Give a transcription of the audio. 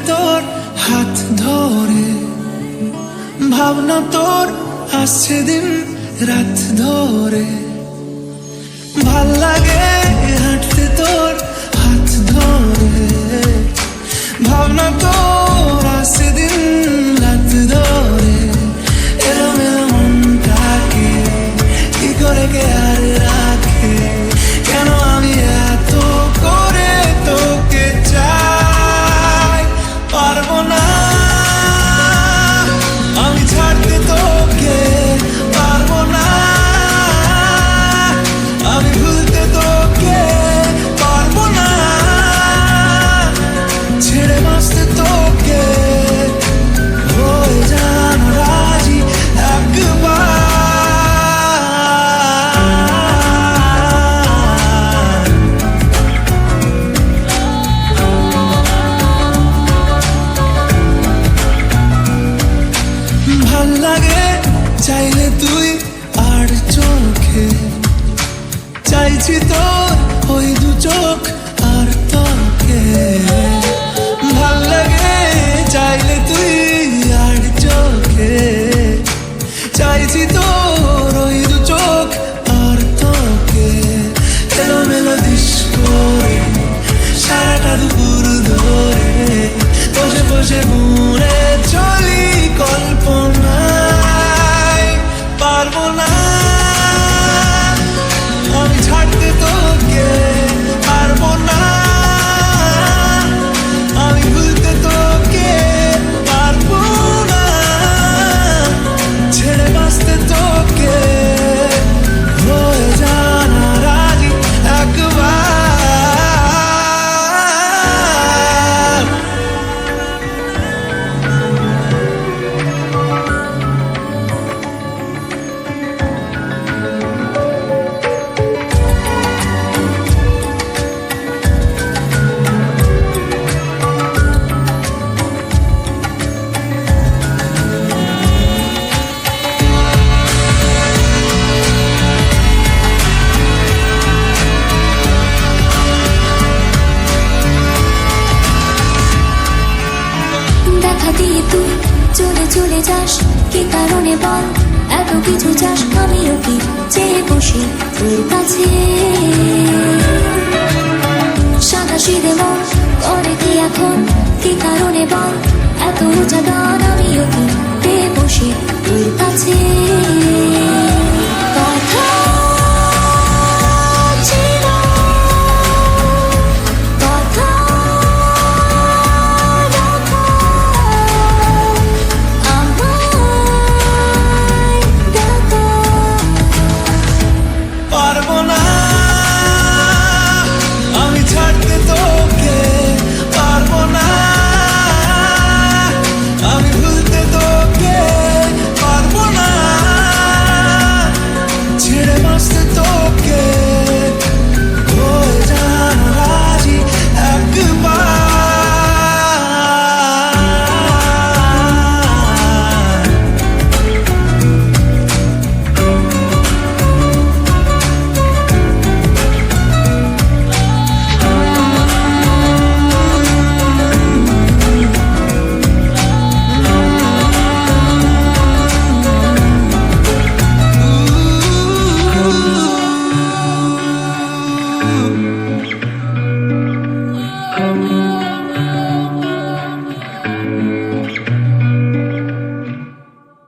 তোর হাত ধরে ভাবনা তোর আসছে দিন রাত ধরে, ভাল লাগে হাঁটতে তোর হাত ধরে, ভাবনা তোর আসছে দিন রাত ধরে। এলোমেলো মনটাকে কি করে কে আর রাখে, কেন আমি এত করে তোকে চাই, পারবো না আমি ছাড়তে তোকে, পারবো না আমি ভুলতে তোকে, পারবো না ছেড়ে বাঁচতে তোকে, হয়ে জানো রাজি একবার। ভাল লাগে চাইলে তুই আর চোখে, চাইছি তোর ওই দু চোখ আর তোকে, ভাল লাগে চাইলে তুই আর চোখে, চাইছি তোর ওই দু চোখ আর তোকে। এলোমেলো দিস করে সারাটা দুপুর ধরে বসে বসে ঘুরে চলি কল্পনায়, পারবো না আমি ছাড়তে তোকে, পারবো না আমি ভুলতে তোকে, পারবো না ছেড়ে বাঁচতে তোকে, হয়ে জানা রাজি একবার। দেখা দিয়ে তুই চলে চলে যাস, কি কারণে বল এত কিছু চাস, আমিও কি চেয়ে বসি তোর কাছে।